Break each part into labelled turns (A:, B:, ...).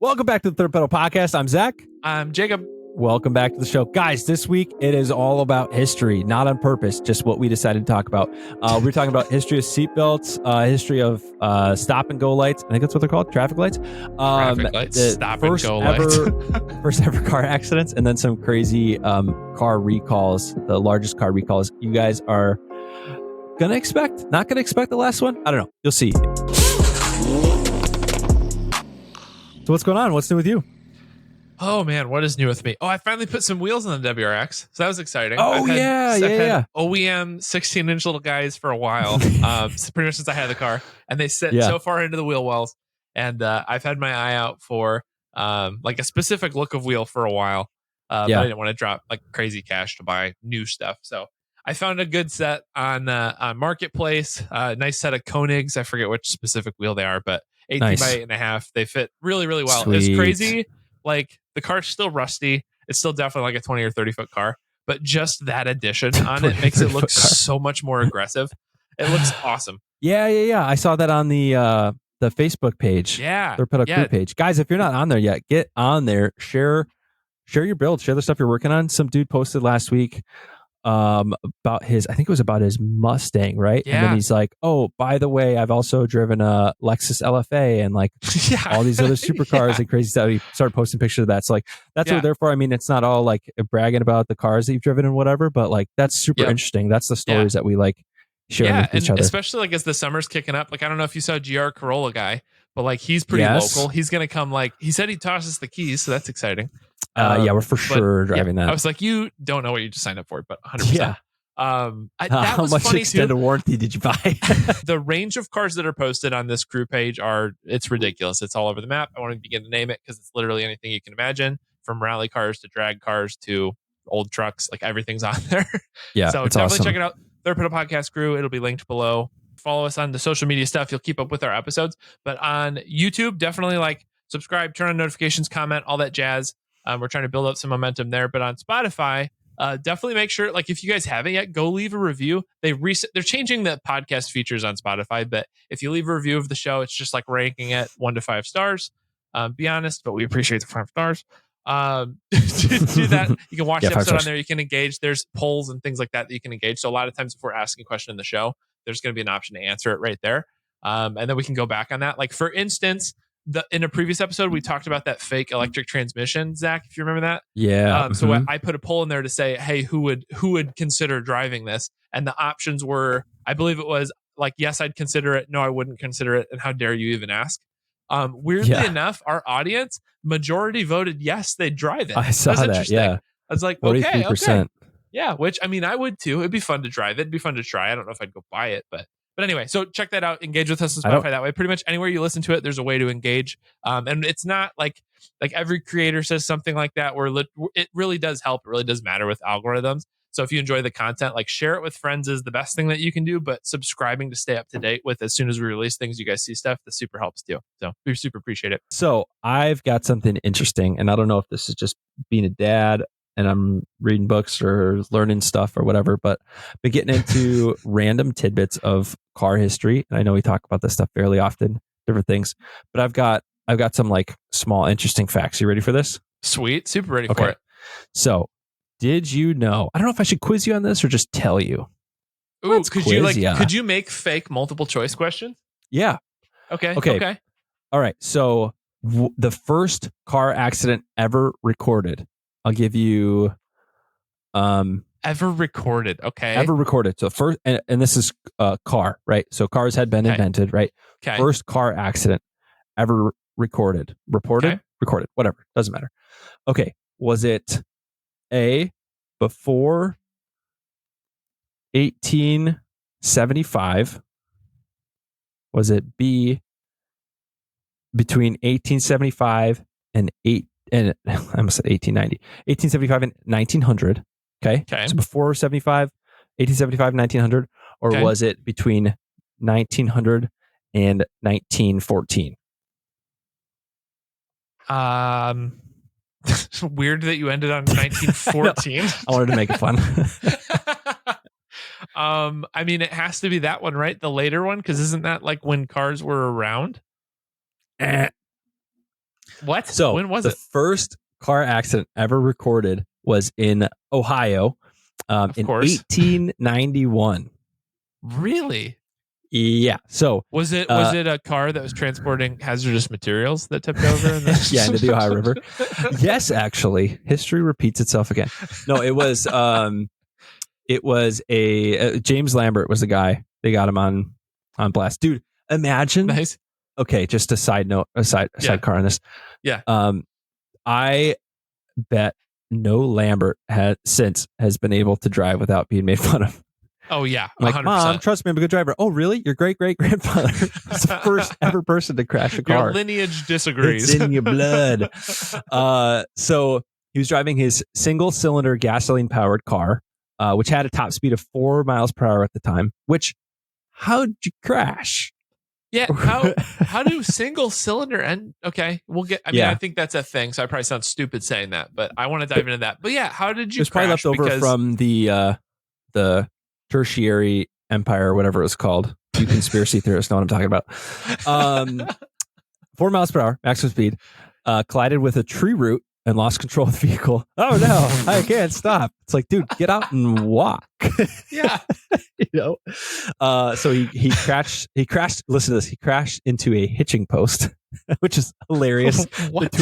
A: Welcome back to the Third Pedal Podcast. I'm Zach.
B: I'm Jacob.
A: Welcome back to the show. Guys, this week it is all about history, not on purpose, just what we decided to talk about. We're talking about history of seatbelts, history of stop and go lights. I think that's what they're called, traffic lights.
B: Traffic lights, stop and go
A: lights. First ever car accidents, and then some crazy car recalls, the largest car recalls you guys are not going to expect the last one? I don't know. You'll see. So what's going on? What's new with you?
B: Oh man, what is new with me? Oh, I finally put some wheels on the WRX, so that was exciting.
A: Oh,
B: I've
A: yeah.
B: OEM 16-inch little guys for a while, so pretty much since I had the car, and they sit so far into the wheel wells, and I've had my eye out for like a specific look of wheel for a while, but I didn't want to drop like crazy cash to buy new stuff, so I found a good set on Marketplace, nice set of Koenigs. I forget which specific wheel they are, but 18 by 8.5. They fit really, really well.
A: Sweet.
B: It's crazy. Like the car's still rusty. It's still definitely like a 20 or 30 foot car, but just that addition on it makes it look so much more aggressive. It looks awesome.
A: Yeah. I saw that on the Facebook page.
B: Yeah.
A: Their Pedal Crew page. Guys, if you're not on there yet, get on there. Share your build. Share the stuff you're working on. Some dude posted last week about his Mustang, right?
B: Yeah.
A: And then he's like, oh, by the way, I've also driven a Lexus LFA and like all these other supercars and crazy stuff. He started posting pictures of that. So like that's what we're there for. I mean, it's not all like bragging about the cars that you've driven and whatever, but like that's super interesting. That's the stories that we like sharing with each other.
B: Especially like as the summer's kicking up. Like I don't know if you saw GR Corolla guy, but like he's pretty local. He's gonna come, like he said he tosses the keys, so that's exciting.
A: We're for sure driving that.
B: I was like, you don't know what you just signed up for, but 100%.
A: Yeah.
B: That was
A: how much
B: funny
A: extended
B: too.
A: warranty did you buy?
B: The range of cars that are posted on this crew page it's ridiculous. It's all over the map. I won't even begin to name it because it's literally anything you can imagine, from rally cars to drag cars to old trucks. Like everything's on there.
A: Yeah.
B: So definitely check it out. Third Pedal Podcast Crew. It'll be linked below. Follow us on the social media stuff. You'll keep up with our episodes. But on YouTube, definitely like, subscribe, turn on notifications, comment, all that jazz. We're trying to build up some momentum there. But on Spotify, definitely make sure, like if you guys haven't yet, go leave a review. They're changing the podcast features on Spotify, but if you leave a review of the show, it's just like ranking it 1 to 5 stars. Be honest, but we appreciate the 5 stars. Do that. You can watch the episode on there. You can engage. There's polls and things like that you can engage. So a lot of times if we're asking a question in the show, there's going to be an option to answer it right there. And then we can go back on that. Like for instance, in a previous episode, we talked about that fake electric transmission, Zach, if you remember that.
A: Yeah.
B: So I put a poll in there to say, hey, who would consider driving this? And the options were, I believe it was like, yes, I'd consider it. No, I wouldn't consider it. And how dare you even ask? Weirdly enough, our audience majority voted yes, they'd drive it.
A: I saw that. Yeah.
B: I was like,
A: 43%.
B: Okay. Yeah, which I mean, I would too. It'd be fun to drive it. It'd be fun to try. I don't know if I'd go buy it, but anyway, so check that out. Engage with us on Spotify that way. Pretty much anywhere you listen to it, there's a way to engage. And it's not like every creator says something like that where it really does help. It really does matter with algorithms. So if you enjoy the content, like share it with friends is the best thing that you can do. But subscribing to stay up to date with as soon as we release things, you guys see stuff, that super helps too. So we super appreciate it.
A: So I've got something interesting, and I don't know if this is just being a dad and I'm reading books or learning stuff or whatever, but I've been getting into random tidbits of car history. And I know we talk about this stuff fairly often, different things, but I've got some like small, interesting facts. You ready for this?
B: Sweet. Super ready for it.
A: So did you know, I don't know if I should quiz you on this or just tell you.
B: Ooh, could you make fake multiple choice questions?
A: Yeah.
B: Okay.
A: All right. So the first car accident ever recorded, I'll give you
B: ever recorded. Okay.
A: Ever recorded. So first, and this is a car, right? So cars had been invented, right?
B: Okay.
A: First car accident ever recorded. Reported?
B: Okay.
A: Recorded. Whatever. Doesn't matter. Okay. Was it A, before 1875? Was it B, between 1875 and I almost said 1890, 1875 and 1900. Okay. So before 1875, 1900, or was it between 1900 and 1914?
B: Weird that you ended on 1914.
A: I wanted to make it fun.
B: I mean, it has to be that one, right? The later one, because isn't that like when cars were around? What?
A: So
B: When was
A: the
B: it?
A: first car accident ever recorded was in Ohio in
B: course.
A: 1891.
B: Really?
A: Yeah. So
B: Was it a car that was transporting hazardous materials that tipped over?
A: yeah, into the Ohio River. Yes, actually, history repeats itself again. No, it was a James Lambert was the guy. They got him on blast, dude. Imagine.
B: Nice.
A: Okay, just a side note, sidecar on this.
B: Yeah.
A: I bet no Lambert has been able to drive without being made fun of.
B: Oh yeah,
A: I'm like,
B: 100%.
A: Mom, trust me, I'm a good driver. Oh, really? Your great great grandfather was the first ever person to crash a car.
B: Your lineage disagrees.
A: It's in your blood. So he was driving his single cylinder gasoline powered car, which had a top speed of 4 miles per hour at the time. Which, how'd you crash?
B: Yeah, how do single cylinder and okay, we'll get. I mean, I think that's a thing. So I probably sound stupid saying that, but I want to dive into that. But yeah, how did you?
A: It was probably left over from the tertiary empire, or whatever it was called. You conspiracy theorists know what I'm talking about. 4 miles per hour, maximum speed, collided with a tree root and lost control of the vehicle. Oh no, I can't stop. It's like, dude, get out and walk.
B: Yeah.
A: So he crashed. Listen to this. He crashed into a hitching post, which is hilarious.
B: What?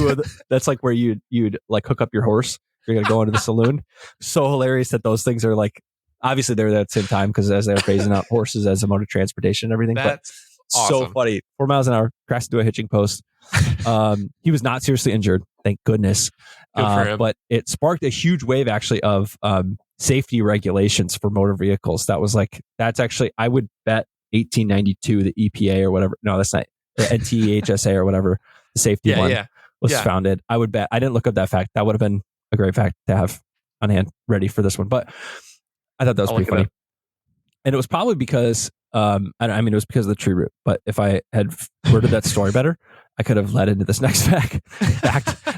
A: That's like where you'd like hook up your horse. You're going to go into the saloon. So hilarious that those things are like, obviously they're there at the same time because as they're phasing out horses as a mode of transportation and everything.
B: That's
A: awesome. So funny. 4 miles an hour, crashed into a hitching post. He was not seriously injured, thank goodness.
B: Good for him.
A: But it sparked a huge wave actually of safety regulations for motor vehicles. That's actually, I would bet 1892, the EPA or whatever. No, that's not the NTHSA or whatever. The safety one was founded. I would bet. I didn't look up that fact. That would have been a great fact to have on hand ready for this one. But I thought that was pretty funny. And it was probably because, it was because of the tree root. But if I had worded that story better, I could have led into this next fact,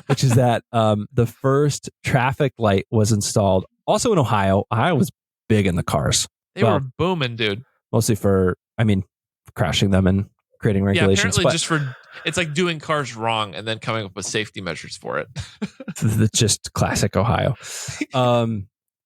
A: which is that the first traffic light was installed also in Ohio. Ohio was big in the cars.
B: They were booming, dude.
A: Mostly for crashing them and creating regulations.
B: Yeah, apparently it's like doing cars wrong and then coming up with safety measures for it.
A: It's just classic Ohio.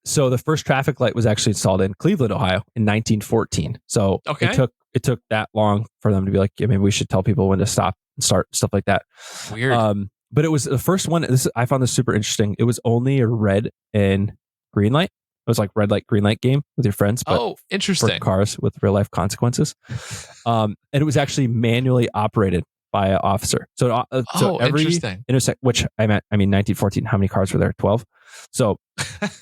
A: So the first traffic light was actually installed in Cleveland, Ohio in 1914. So it took that long for them to be like, yeah, maybe we should tell people when to stop and start, stuff like that.
B: Weird.
A: But it was the first one. I found this super interesting. It was only a red and green light. It was like red light, green light game with your friends. But
B: interesting.
A: For cars with real life consequences. And it was actually manually operated by an officer. So every intersect, which I mean, 1914, how many cars were there? 12. So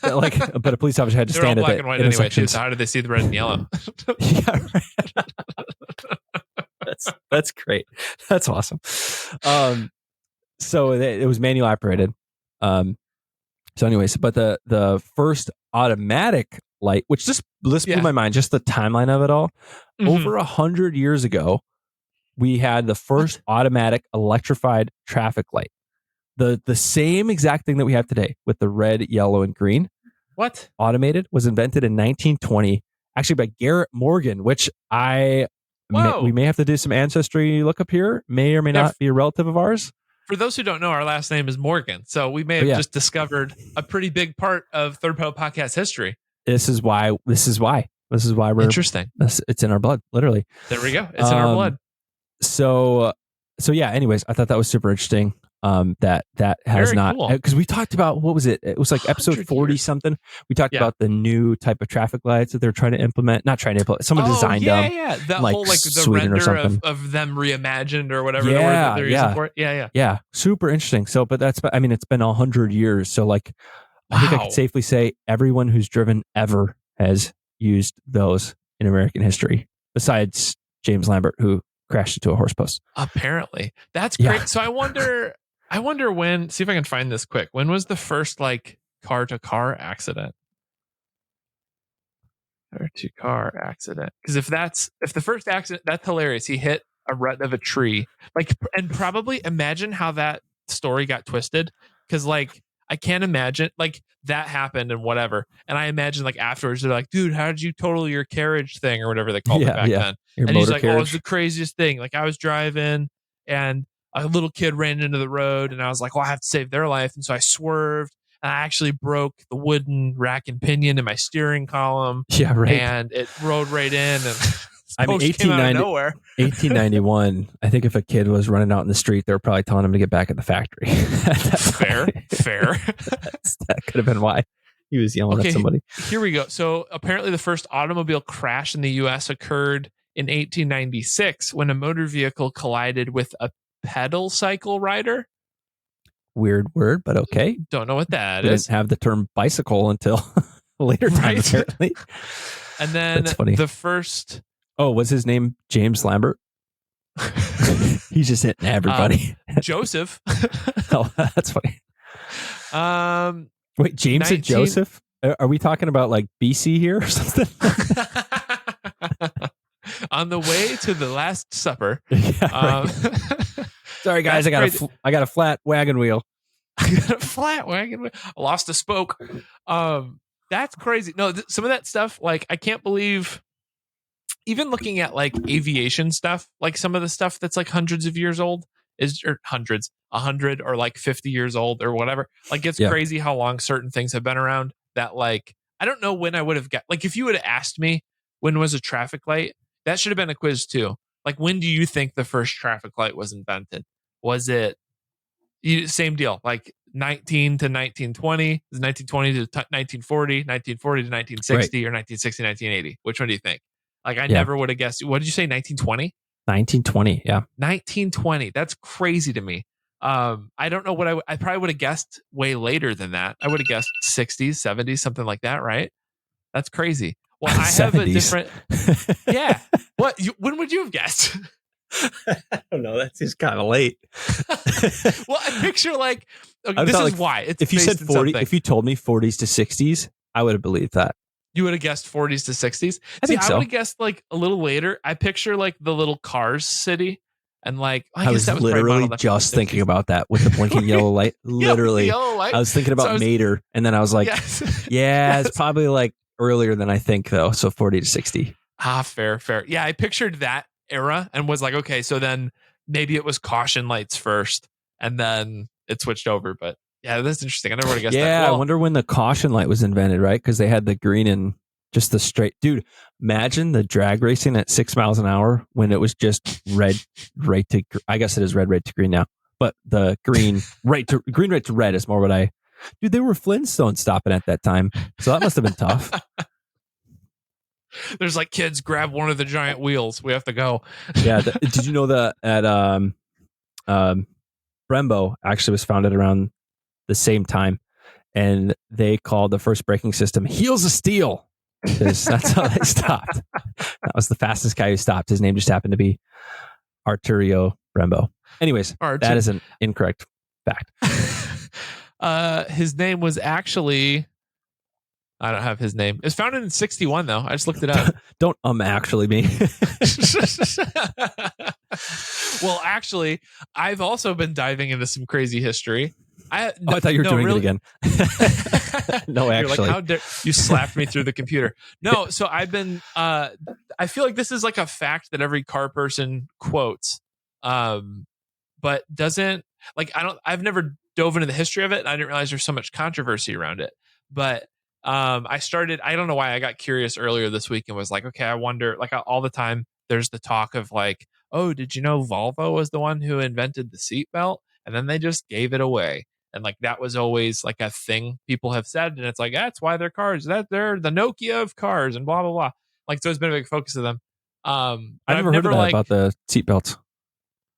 A: but a police officer had to stand at
B: black and white anyway, too, so how did they see the red and yellow?
A: Yeah, right. That's great. That's awesome. So it was manual operated. So anyways, but the first automatic light, which just blew my mind, just the timeline of it all. Mm-hmm. Over 100 years ago, we had the first automatic electrified traffic light. The same exact thing that we have today with the red, yellow, and green.
B: What?
A: Automated was invented in 1920, actually by Garrett Morgan, which we may have to do some ancestry look up here. May or may not be a relative of ours.
B: For those who don't know, our last name is Morgan. So we may have just discovered a pretty big part of Third Pedal Podcast history.
A: This is why we're
B: interesting.
A: It's in our blood, literally.
B: There we go. It's in our blood.
A: So yeah, anyways, I thought that was super interesting. That has not, because we talked about, what was it? It was like episode 40 something. We talked about the new type of traffic lights that they're trying to implement. Not trying to implement. Someone designed them.
B: Yeah. That
A: like
B: whole the
A: Sweden
B: render of them reimagined or whatever the word that they're using for it.
A: Yeah. Super interesting. So, but it's been 100 years. So I think I could safely say everyone who's driven ever has used those in American history, besides James Lambert, who crashed into a horse post.
B: Apparently. That's great. Yeah. So I wonder when, see if I can find this quick. When was the first car to car accident? Car to car accident. Because if the first accident, that's hilarious. He hit a root of a tree. And probably imagine how that story got twisted. Because I can't imagine that happened and whatever. And I imagine afterwards they're like, dude, how did you total your carriage thing or whatever they called it back then?
A: Your
B: and he's like,
A: carriage.
B: oh, it's the craziest thing. I was driving and a little kid ran into the road, and I was like, well, I have to save their life. And so I swerved, and I actually broke the wooden rack and pinion in my steering column.
A: Yeah, right.
B: And it rode right in, and
A: I mean,
B: came out of nowhere.
A: 1891. I think if a kid was running out in the street, they were probably telling him to get back at the factory.
B: Fair.
A: That could have been why he was yelling at somebody.
B: Here we go. So apparently the first automobile crash in the U.S. occurred in 1896 when a motor vehicle collided with a pedal cycle rider.
A: Weird word, but okay.
B: Don't know what that
A: we
B: is.
A: Didn't have the term bicycle until later time, apparently.
B: And then the first...
A: Oh, was his name James Lambert? He's just hitting everybody.
B: Joseph.
A: Oh, that's funny. Wait, James and Joseph? Are we talking about like BC here or something?
B: On the way to the Last Supper.
A: Yeah, right. Sorry, guys, I got a flat wagon wheel.
B: I got a flat wagon wheel. I lost a spoke. That's crazy. No, some of that stuff, like, I can't believe, even looking at like aviation stuff, like some of the stuff that's like hundreds of years old or hundreds, 100 or like 50 years old or whatever. Like, it's crazy how long certain things have been around that, like, I don't know when I would have got, like, if you would have asked me when was a traffic light, that should have been a quiz too. Like, when do you think the first traffic light was invented? Was it same deal, like 19 to 1920, 1920 to 1940, 1940 to 1960, or 1960 to 1980? Which one do you think? Like, I never would have guessed. What did you say, 1920?
A: 1920, yeah.
B: 1920. That's crazy to me. I don't know what I probably would have guessed way later than that. I would have guessed 60s, 70s, something like that, right? That's crazy. Well, I have 70s. A different... Yeah. What? When would you have guessed?
A: I don't know. That seems kind of late.
B: Well, I picture like... Okay, this is like, why. It's
A: if you said 40, if you told me 40s to 60s, I would have believed that.
B: You would have guessed 40s to 60s?
A: I think so.
B: I would have guessed like a little later. I picture like the little Cars city. And like,
A: I was literally just thinking about that with the blinking yellow light. Literally,
B: yellow light.
A: I was thinking about Mater, and then I was like, it's probably like earlier than I think, though. So 40 to 60.
B: Fair. Yeah, I pictured that era and was like, okay, so then maybe it was caution lights first, and then it switched over. But yeah, that's interesting. I never would have guessed that.
A: Yeah, I wonder when the caution light was invented, right? Because they had the green and just the straight. Dude, imagine the drag racing at 6 miles an hour when it was just red, right to. I guess it is red to green now, but the green right to red is more what I. Dude, they were Flintstones stopping at that time, so that must have been tough.
B: There's like, kids, grab one of the giant wheels. We have to go.
A: Yeah, did you know that at Brembo actually was founded around the same time, and they called the first braking system "Heels of Steel" because that's how they stopped. That was the fastest guy who stopped. His name just happened to be Arturo Brembo. Anyways, that is an incorrect fact.
B: His name was actually... I don't have his name. It was founded in 61, though. I just looked it up.
A: Don't actually me.
B: Well, actually, I've also been diving into some crazy history. I
A: thought you were doing it again. No, actually.
B: You're like, how dare you slapped me through the computer. No, so I've been... I feel like this is like a fact that every car person quotes, but doesn't... Like, I've never dove into the history of it, and I didn't realize there's so much controversy around it. But... I don't know why I got curious earlier this week and was like, okay, I wonder, like, all the time there's the talk of like, oh, did you know Volvo was the one who invented the seatbelt? And then they just gave it away. And like, that was always like a thing people have said. And it's like, that's why they're cars, that they're the Nokia of cars and blah, blah, blah. Like, so it's been a big focus of them.
A: I've never heard of that about the seatbelts.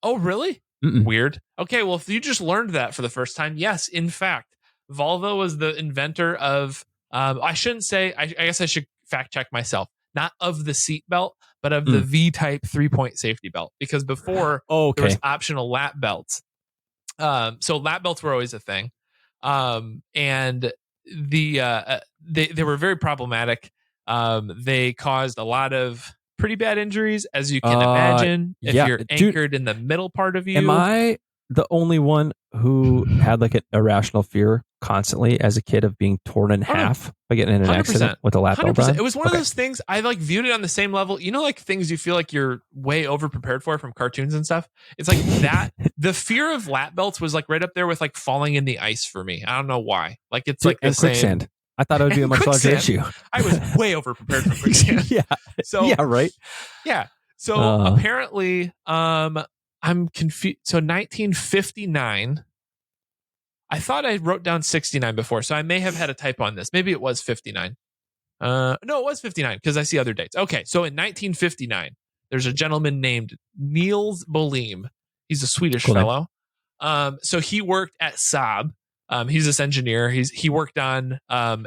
B: Oh, really?
A: Mm-mm.
B: Weird. Okay. Well, if you just learned that for the first time, yes, in fact, Volvo was the inventor of, I shouldn't say, I guess I should fact check myself, not of the seat belt, but of the V-type 3-point safety belt, because before there was optional lap belts. So lap belts were always a thing. And they were very problematic. They caused a lot of pretty bad injuries, as you can imagine, if you're anchored in the middle part of you.
A: the only one who had like an irrational fear constantly as a kid of being torn in
B: Oh no,
A: half by getting in an accident
B: 100%.
A: with a lap belt
B: 100%.
A: on?
B: It was one of
A: Okay.
B: those things I like viewed it on the same level. You know, like things you feel like you're way over prepared for from cartoons and stuff. It's like that. The fear of lap belts was like right up there with like falling in the ice for me. I don't know why. Like it's
A: Dude,
B: like the
A: and
B: same.
A: quicksand. I thought it would be a
B: And
A: much larger
B: quicksand.
A: issue.
B: I was way over prepared for quicksand.
A: Yeah.
B: So
A: Yeah, right.
B: yeah. So apparently, I'm confused. So 1959. I thought I wrote down 69 before, so I may have had a typo on this. Maybe it was 59. No, it was 59 because I see other dates. Okay, so in 1959, there's a gentleman named Niels Bohlin. He's a Swedish
A: Cool name.
B: fellow. So he worked at Saab. He's this engineer. He worked on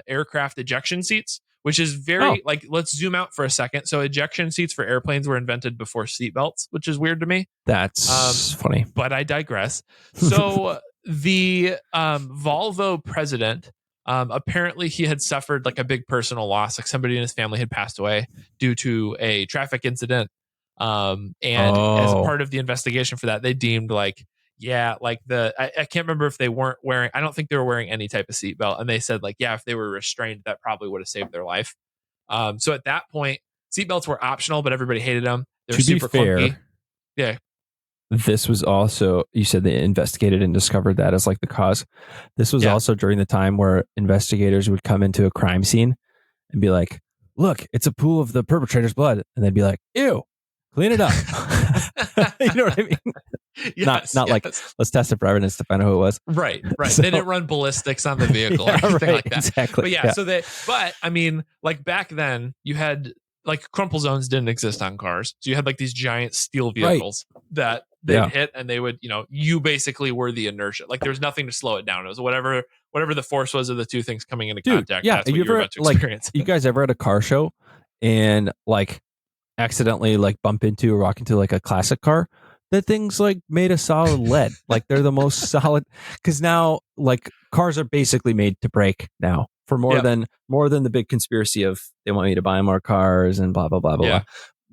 B: aircraft ejection seats, which is very like. Let's zoom out for a second. So ejection seats for airplanes were invented before seatbelts, which is weird to me.
A: That's funny.
B: But I digress. So the Volvo president, apparently he had suffered like a big personal loss, like somebody in his family had passed away due to a traffic incident. And as a part of the investigation for that, they deemed like, yeah, like I can't remember if they weren't wearing, I don't think they were wearing any type of seatbelt. And they said like, yeah, if they were restrained, that probably would have saved their life. So at that point, seatbelts were optional, but everybody hated them. They're
A: To be
B: super
A: fair,
B: clunky. Yeah.
A: This was also, you said they investigated and discovered that as like the cause. This was also during the time where investigators would come into a crime scene and be like, look, it's a pool of the perpetrator's blood. And they'd be like, ew, clean it up. You know what I mean?
B: Yes,
A: not like, let's test it for evidence to find out who it was.
B: Right.
A: So-
B: They didn't run ballistics on the vehicle or anything like that.
A: Exactly.
B: But I mean, like back then you had like crumple zones didn't exist on cars. So you had like these giant steel vehicles that they'd hit and they would, you basically were the inertia. Like there was nothing to slow it down. It was whatever the force was of the two things coming into contact.
A: Yeah.
B: That's what you were about to experience.
A: You guys ever at a car show and like accidentally like bump into or walk into like a classic car? That thing's like made of solid lead. Like they're the most solid, because now like cars are basically made to break now for more than the big conspiracy of they want me to buy more cars and blah blah blah blah blah.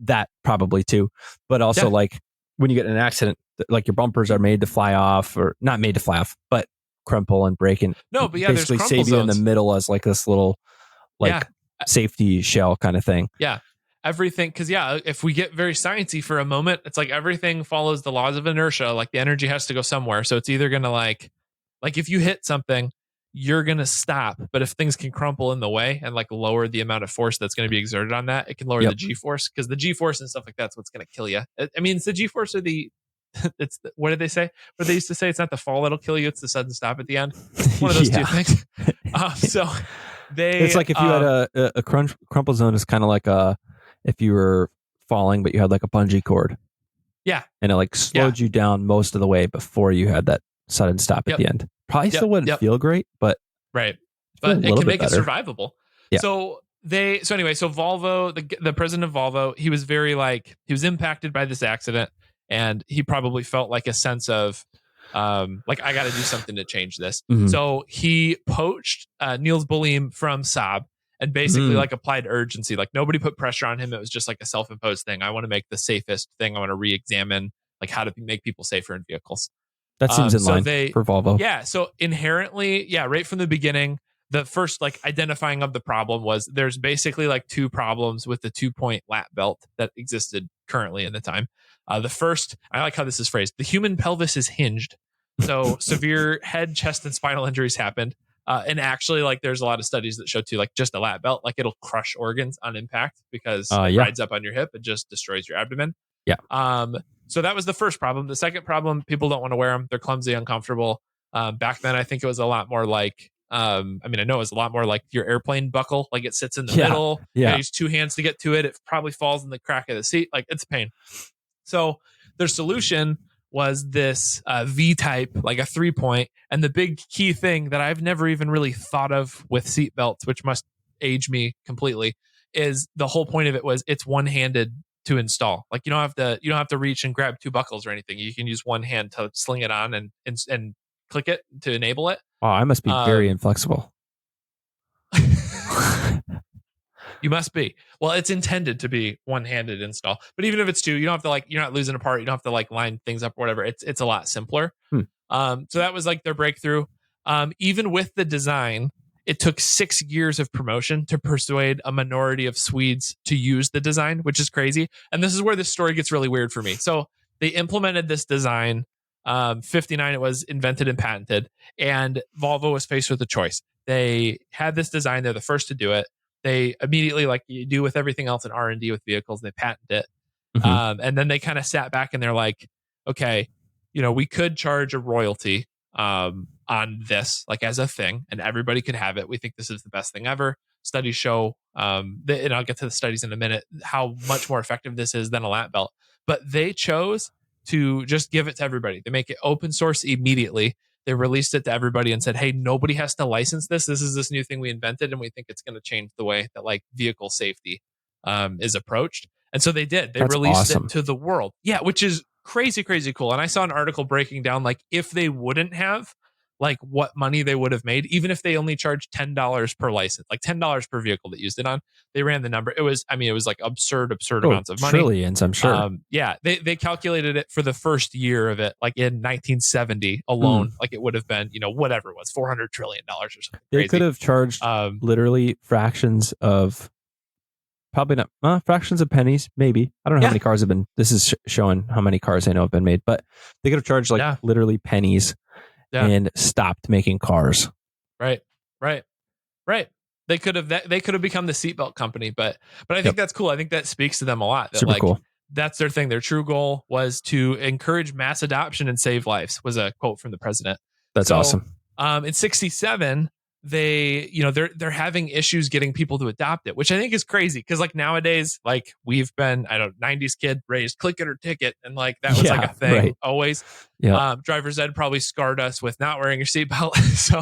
A: That probably too, but also like when you get in an accident, like your bumpers are made to fly off, or not made to fly off, but crumple and break, and basically
B: there's
A: save
B: crumple
A: you in the
B: zones.
A: middle as like this little like safety shell kind of thing.
B: Yeah. Everything, because if we get very sciencey for a moment, it's like everything follows the laws of inertia. Like the energy has to go somewhere, so it's either gonna like if you hit something, you're gonna stop. But if things can crumple in the way and like lower the amount of force that's going to be exerted on that, it can lower the G force, because the G force and stuff like that's what's going to kill you. I mean, it's the G force or the what did they say? What they used to say? It's not the fall that'll kill you; it's the sudden stop at the end. One of those two things. So it's
A: like if you had a crumple zone is kind of like if you were falling, but you had like a bungee cord.
B: Yeah.
A: And it like slowed you down most of the way before you had that sudden stop at the end. Probably still wouldn't feel great, but
B: but it can make it survivable.
A: Yeah.
B: So Volvo, the president of Volvo, he was very he was impacted by this accident, and he probably felt like a sense of I got to do something to change this.
A: Mm-hmm.
B: So he poached Niels Bohlin from Saab and basically applied urgency. Like nobody put pressure on him. It was just like a self-imposed thing. I want to make the safest thing. I want to re-examine like how to make people safer in vehicles.
A: That seems in line for Volvo.
B: Yeah. So inherently, right from the beginning, the first identifying of the problem was there's basically two problems with the 2-point lap belt that existed currently in the time. The first, I like how this is phrased: the human pelvis is hinged. So severe head, chest, and spinal injuries happened. And actually, there's a lot of studies that show too, just a lap belt, it'll crush organs on impact because it rides up on your hip and just destroys your abdomen.
A: Yeah.
B: So that was the first problem. The second problem, people don't want to wear them. They're clumsy, uncomfortable. Back then, I think it was a lot more I know it was a lot more like your airplane buckle, it sits in the middle. You gotta use two hands to get to it. It probably falls in the crack of the seat. It's a pain. So their solution was this V-type, a 3-point. And the big key thing that I've never even really thought of with seatbelts, which must age me completely, is the whole point of it was it's one-handed to install. You don't have to reach and grab two buckles or anything. You can use one hand to sling it on and click it to enable it.
A: Oh, I must be very inflexible.
B: You must be. Well, it's intended to be one-handed install, but even if it's two, you don't have to you're not losing a part. You don't have to line things up or whatever. It's a lot simpler.
A: Hmm.
B: So that was their breakthrough. Even with the design, it took 6 years of promotion to persuade a minority of Swedes to use the design, which is crazy. And this is where this story gets really weird for me. So they implemented this design. 59, it was invented and patented, and Volvo was faced with a choice. They had this design. They're the first to do it. They immediately, like you do with everything else in R&D with vehicles, they patent it.
A: Mm-hmm.
B: And then they kind of sat back and they're like, okay, we could charge a royalty on this as a thing, and everybody could have it. We think this is the best thing ever. Studies show, and I'll get to the studies in a minute, how much more effective this is than a lap belt. But they chose to just give it to everybody. They make it open source immediately. They released it to everybody and said, hey, nobody has to license this. This is this new thing we invented, and we think it's going to change the way that vehicle safety is approached. And so they did. They
A: That's
B: released
A: awesome.
B: it to the world. Yeah, which is crazy, crazy cool. And I saw an article breaking down if they wouldn't have, what money they would have made, even if they only charged $10 per license, $10 per vehicle that used it on. They ran the number. It was absurd amounts of money.
A: Trillions, I'm sure.
B: Yeah, they calculated it for the first year of it, in 1970 alone, it would have been, whatever it was, $400 trillion or something.
A: They
B: crazy.
A: could have charged literally fractions of, probably not, fractions of pennies, maybe. I don't know how many cars have been, this is showing how many cars I know have been made, but they could have charged literally pennies and stopped making cars.
B: Right. They could have become the seatbelt company, but I think that's cool. I think that speaks to them a lot. That
A: super cool.
B: That's their thing. Their true goal was to encourage mass adoption and save lives, was a quote from the president.
A: That's awesome.
B: In 67, they're having issues getting people to adopt it, which I think is crazy because nowadays, we've been, 90s kid raised click it or ticket, and that was a thing always.
A: Yeah.
B: Driver's ed probably scarred us with not wearing your seatbelt, so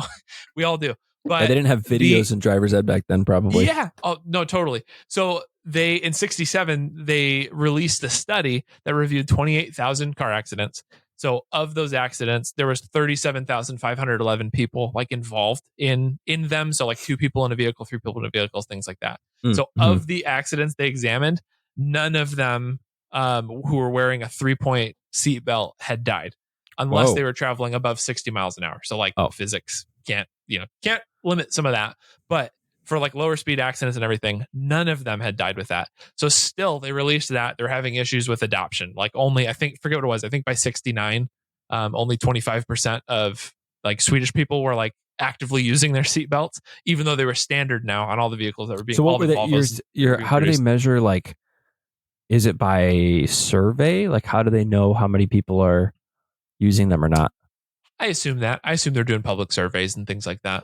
B: we all do. But
A: they didn't have videos in driver's ed back then, probably.
B: Yeah. Oh no, totally. So in 67 they released a study that reviewed 28,000 car accidents. So of those accidents, there was 37,511 people involved in them. So 2 people in a vehicle, 3 people in a vehicle, things like that. So of the accidents they examined, none of them who were wearing a 3-point seatbelt had died, unless they were traveling above 60 miles an hour. So physics can't limit some of that. But for lower speed accidents and everything, none of them had died with that. So still, they released that. They're having issues with adoption. Only, forget what it was. I think by 69, only 25% of Swedish people were actively using their seatbelts, even though they were standard now on all the vehicles that were being.
A: So what were they? How do they measure? Is it by survey? How do they know how many people are using them or not?
B: I assume they're doing public surveys and things like that.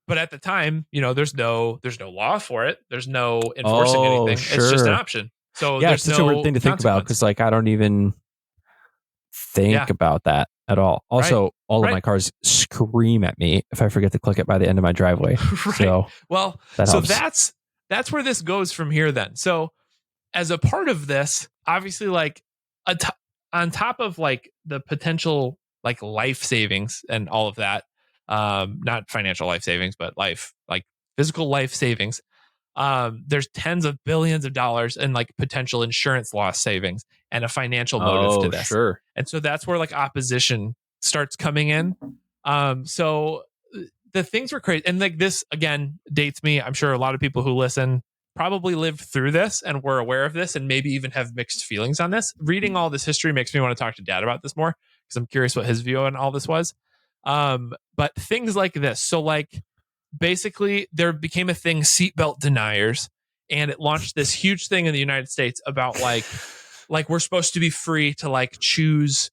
B: But at the time, there's no law for it. There's no enforcing anything.
A: Sure.
B: It's just an option. So
A: it's such a weird thing to think about because I don't even think about that at all. Also, all of my cars scream at me if I forget to click it by the end of my driveway. So
B: that's where this goes from here then. So as a part of this, obviously on top of the potential life savings and all of that, not financial life savings, but physical life savings. There's tens of billions of dollars in potential insurance loss savings and a financial motive to this.
A: Sure.
B: And so that's where opposition starts coming in. So the things were crazy. And this again dates me. I'm sure a lot of people who listen probably lived through this and were aware of this and maybe even have mixed feelings on this. Reading all this history makes me want to talk to Dad about this more because I'm curious what his view on all this was. But things like this. So basically there became a thing, seatbelt deniers, and it launched this huge thing in the United States about we're supposed to be free to choose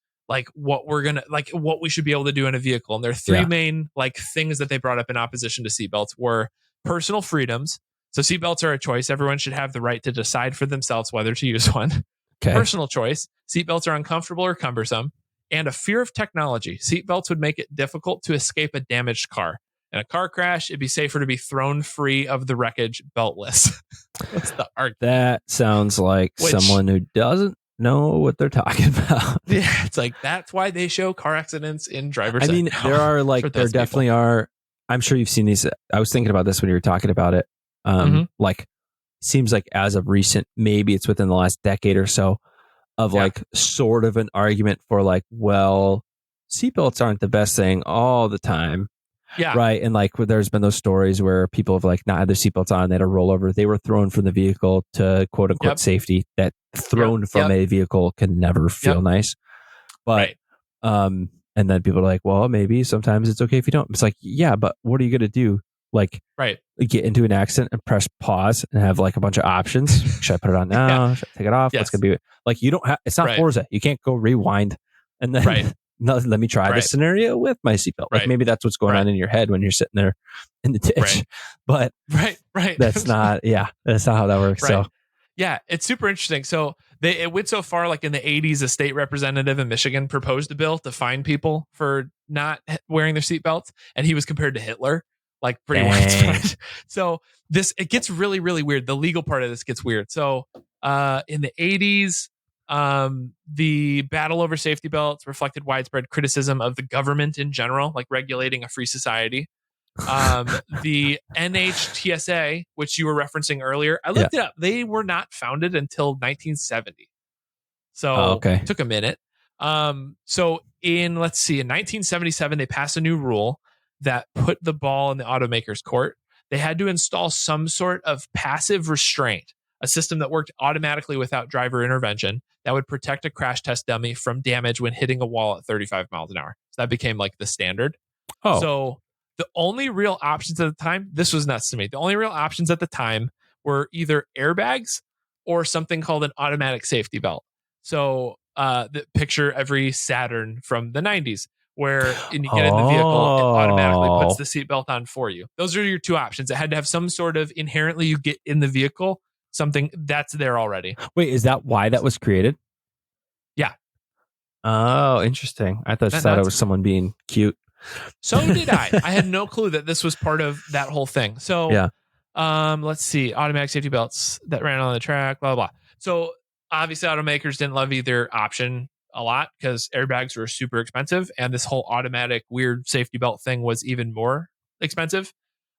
B: what we're gonna what we should be able to do in a vehicle. And there are 3 main things that they brought up in opposition to seatbelts were personal freedoms. So seatbelts are a choice. Everyone should have the right to decide for themselves whether to use one.
A: Okay.
B: Personal choice. Seatbelts are uncomfortable or cumbersome. And a fear of technology. Seatbelts would make it difficult to escape a damaged car. In a car crash, it'd be safer to be thrown free of the wreckage beltless. That's the argument.
A: That sounds like someone who doesn't know what they're talking about.
B: Yeah, it's that's why they show car accidents in driver's ed.
A: I mean, there are there definitely are. I'm sure you've seen these. I was thinking about this when you were talking about it.
B: Mm-hmm.
A: Like seems like as of recent, maybe it's within the last decade or so, of
B: Yeah.
A: like sort of an argument for like, well, seatbelts aren't the best thing all the time.
B: Yeah.
A: Right. And like there's been those stories where people have like not had their seatbelts on, they had a rollover, they were thrown from the vehicle to quote unquote
B: Yep.
A: safety. That
B: Yep.
A: thrown from
B: Yep.
A: a vehicle can never feel
B: Yep.
A: nice. But
B: Right.
A: and then people are like, well, maybe sometimes it's okay if you don't. It's like, yeah, but what are you gonna do? Like
B: Right.
A: get into an accident and press pause and have like a bunch of options. Should I put it on
B: Yeah.
A: now? Should I take it off? What's
B: Yes.
A: gonna be like you don't have it's not
B: Right.
A: Forza. You can't go rewind and then
B: Right.
A: no, let me try this
B: Right.
A: scenario with my seatbelt. Like
B: Right.
A: maybe that's what's going
B: Right.
A: on in your head when you're sitting there in the ditch.
B: Right.
A: But
B: Right.
A: that's not that's not how that works.
B: Right.
A: So
B: Yeah, it's super interesting. So it went so far, like in the 80s, a state representative in Michigan proposed a bill to fine people for not wearing their seatbelts, and he was compared to Hitler, like pretty
A: dang.
B: widespread. So it gets really, really weird. The legal part of this gets weird. So in the 80s, the battle over safety belts reflected widespread criticism of the government in general, like regulating a free society. The NHTSA, which you were referencing earlier, I looked it up. They were not founded until 1970.
A: Oh,
B: So
A: okay.
B: took a minute. So in 1977, they passed a new rule that put the ball in the automaker's court. They had to install some sort of passive restraint, a system that worked automatically without driver intervention that would protect a crash test dummy from damage when hitting a wall at 35 miles an hour. So that became like the standard.
A: Oh.
B: So the only real options at the time, this was nuts to me. The only real options at the time were either airbags or something called an automatic safety belt. So the picture every Saturn from the 90s, where when you get in the vehicle, it automatically puts the seatbelt on for you. Those are your two options. It had to have some sort of inherently you get in the vehicle, something that's there already.
A: Wait, is that why that was created?
B: Yeah.
A: Oh, interesting. I thought it was someone being cute.
B: So did I. I had no clue that this was part of that whole thing. So
A: yeah.
B: Let's see. Automatic safety belts that ran on the track, blah, blah, blah. So obviously automakers didn't love either option a lot because airbags were super expensive. And this whole automatic weird safety belt thing was even more expensive.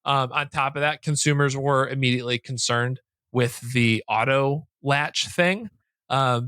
B: On top of that, consumers were immediately concerned with the auto latch thing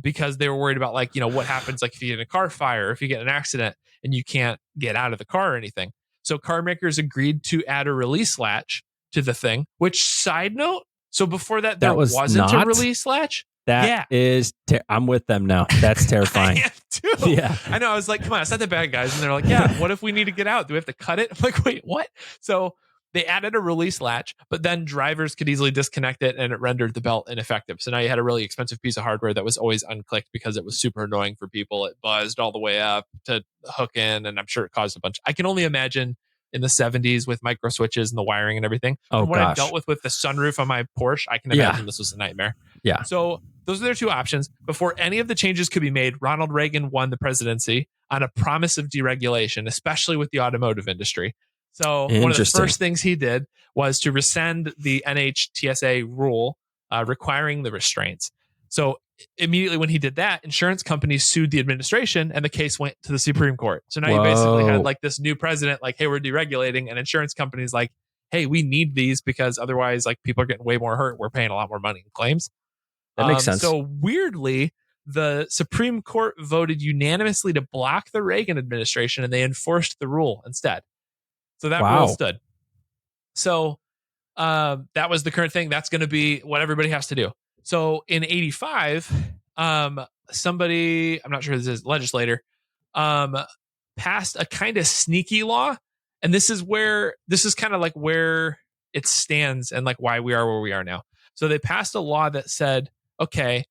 B: because they were worried about like, what happens like if you get in a car fire, if you get in an accident and you can't get out of the car or anything. So car makers agreed to add a release latch to the thing, which side note, so before that, there wasn't a release latch.
A: That is, I'm with them now. That's terrifying.
B: I am too. Yeah. I know. I was like, come on, it's not that bad, guys. And they're like, yeah, what if we need to get out? Do we have to cut it? I'm like, wait, what? So they added a release latch, but then drivers could easily disconnect it and it rendered the belt ineffective. So now you had a really expensive piece of hardware that was always unclicked because it was super annoying for people. It buzzed all the way up to hook in, and I'm sure it caused a bunch. I can only imagine in the 70s with micro switches and the wiring and everything. From what I've dealt with the sunroof on my Porsche, I can imagine this was a nightmare.
A: Yeah.
B: So those are their two options. Before any of the changes could be made, Ronald Reagan won the presidency on a promise of deregulation, especially with the automotive industry. So one of the first things he did was to rescind the NHTSA rule requiring the restraints. So immediately when he did that, insurance companies sued the administration and the case went to the Supreme Court. So now you basically had like this new president, like, hey, we're deregulating, and insurance companies like, hey, we need these because otherwise like people are getting way more hurt. We're paying a lot more money in claims.
A: That makes sense.
B: So weirdly, the Supreme Court voted unanimously to block the Reagan administration and they enforced the rule instead. So that rule stood. So that was the current thing. That's going to be what everybody has to do. So in 85, somebody, I'm not sure this is legislator, passed a kind of sneaky law. And this is kind of like where it stands and like why we are where we are now. So they passed a law that said, okay,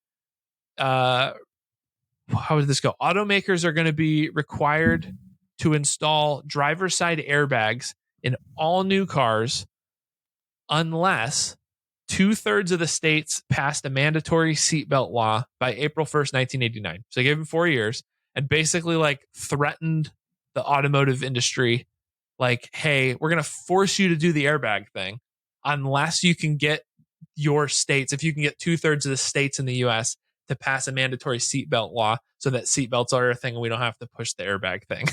B: how did this go? Automakers are going to be required to install driver's side airbags in all new cars unless 2/3 of the states passed a mandatory seatbelt law by April 1st, 1989. So they gave them 4 years and basically like threatened the automotive industry like, hey, we're going to force you to do the airbag thing unless you can get your states, if you can get 2/3 of the states in the US to pass a mandatory seatbelt law so that seatbelts are a thing and we don't have to push the airbag thing.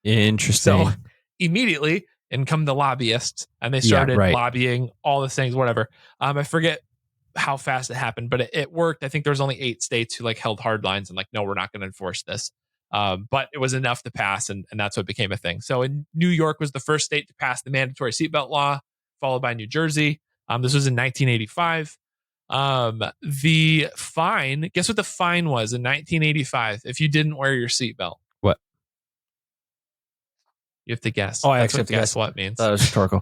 A: Interesting.
B: So immediately in come the lobbyists, and they
A: Yeah,
B: started
A: right.
B: lobbying all the things, whatever. I forget how fast it happened, but it worked. I think there was only 8 states who like held hard lines and like, no, we're not going to enforce this. But it was enough to pass, and that's what became a thing. So in New York was the first state to pass the mandatory seatbelt law, followed by New Jersey. This was in 1985. The fine, guess what the fine was in 1985 if you didn't wear your seatbelt?
A: What?
B: You have to guess.
A: Oh, I
B: That's
A: actually
B: what
A: have to guess.
B: what means.
A: That was rhetorical.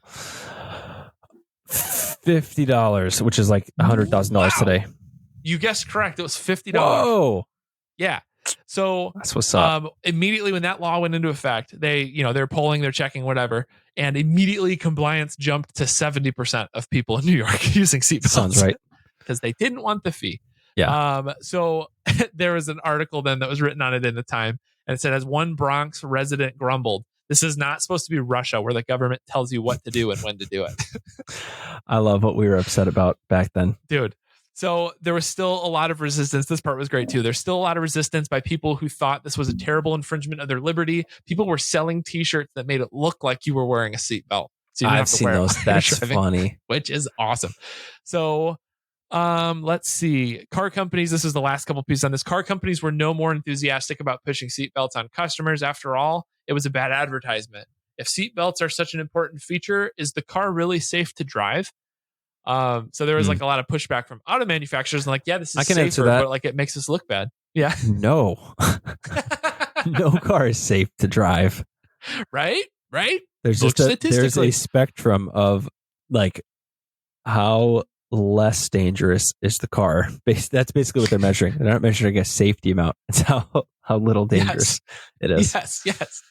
A: $50, which is like $100,000 today.
B: You guessed correct. It was $50.
A: Whoa.
B: Yeah. So
A: that's what's up.
B: Immediately when that law went into effect, they're polling, they're checking, whatever, and immediately compliance jumped to 70% of people in New York using seatbelts.
A: Sounds right.
B: Because they didn't want the fee.
A: Yeah.
B: So there was an article then that was written on it in the Time, and it said, as one Bronx resident grumbled, this is not supposed to be Russia where the government tells you what to do and when to do it.
A: I love what we were upset about back then.
B: Dude. So there was still a lot of resistance. This part was great too. There's still a lot of resistance by people who thought this was a terrible infringement of their liberty. People were selling t-shirts that made it look like you were wearing a seatbelt. So
A: I've seen those. That's funny.
B: Which is awesome. So let's see. Car companies, this is the last couple pieces on this. Car companies were no more enthusiastic about pushing seatbelts on customers. After all, it was a bad advertisement. If seatbelts are such an important feature, is the car really safe to drive? So there was like a lot of pushback from auto manufacturers and like, yeah, this is safer, but like it makes us look bad. Yeah.
A: No. No car is safe to drive.
B: Right?
A: There's just there's a spectrum of like how less dangerous is the car. That's basically what they're measuring. They're not measuring a safety amount. It's how little dangerous it is.
B: Yes.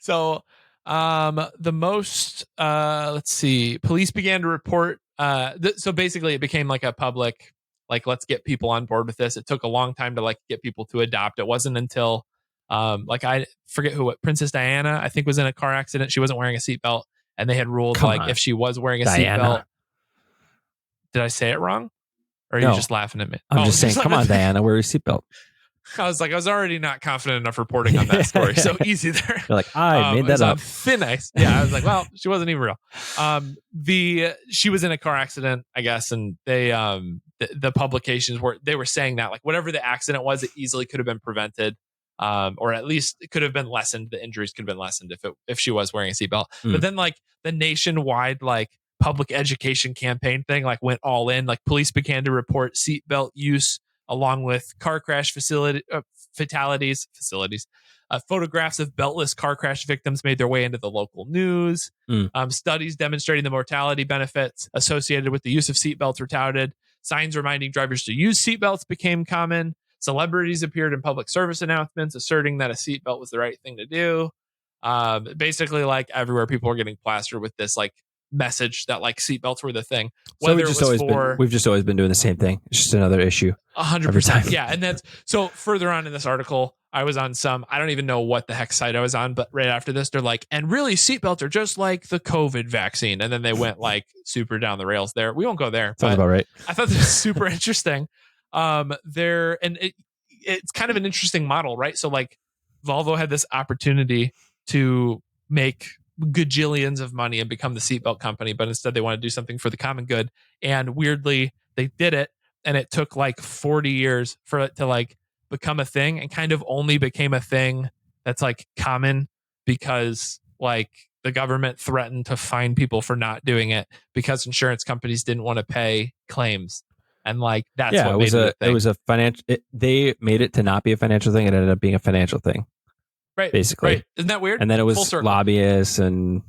B: So the most let's see, police began to report so basically it became like a public, like, let's get people on board with this. It took a long time to like get people to adopt. It wasn't until like I forget Princess Diana, I think, was in a car accident. She wasn't wearing a seatbelt, and they had ruled if she was wearing a seatbelt. Did I say it wrong? Or are you just laughing at me?
A: I'm just saying, come on, Diana, wear your seatbelt.
B: I was already not confident enough reporting on that story. So easy there.
A: You're like, I made that up.
B: Thin ice. Yeah, I was like, well, she wasn't even real. She was in a car accident, I guess, and they the publications were saying that like whatever the accident was, it easily could have been prevented, or at least it could have been lessened. The injuries could have been lessened if she was wearing a seatbelt. But then like the nationwide like public education campaign thing like went all in. Like police began to report seatbelt use along with car crash fatalities. Photographs of beltless car crash victims made their way into the local news. Studies demonstrating the mortality benefits associated with the use of seatbelts were touted. Signs reminding drivers to use seatbelts became common. Celebrities appeared in public service announcements asserting that a seatbelt was the right thing to do. Basically, like everywhere, people were getting plastered with this like message that like seatbelts were the thing.
A: So we've just always been doing the same thing. It's just another issue.
B: 100%. Yeah. And that's so further on in this article, I was on I don't even know what the heck site I was on, but right after this, they're like, and really seatbelts are just like the COVID vaccine. And then they went like super down the rails there. We won't go there.
A: Sounds about right.
B: I thought this was super interesting. It's kind of an interesting model, right? So like Volvo had this opportunity to make gajillions of money and become the seatbelt company, but instead they want to do something for the common good. And weirdly, they did it, and it took like 40 years for it to like become a thing, and kind of only became a thing that's like common because like the government threatened to fine people for not doing it because insurance companies didn't want to pay claims. And like that's what made it a thing.
A: It was a financial. They made it to not be a financial thing. It ended up being a financial thing.
B: Right.
A: Basically.
B: Right. Isn't that weird?
A: And then it was lobbyists and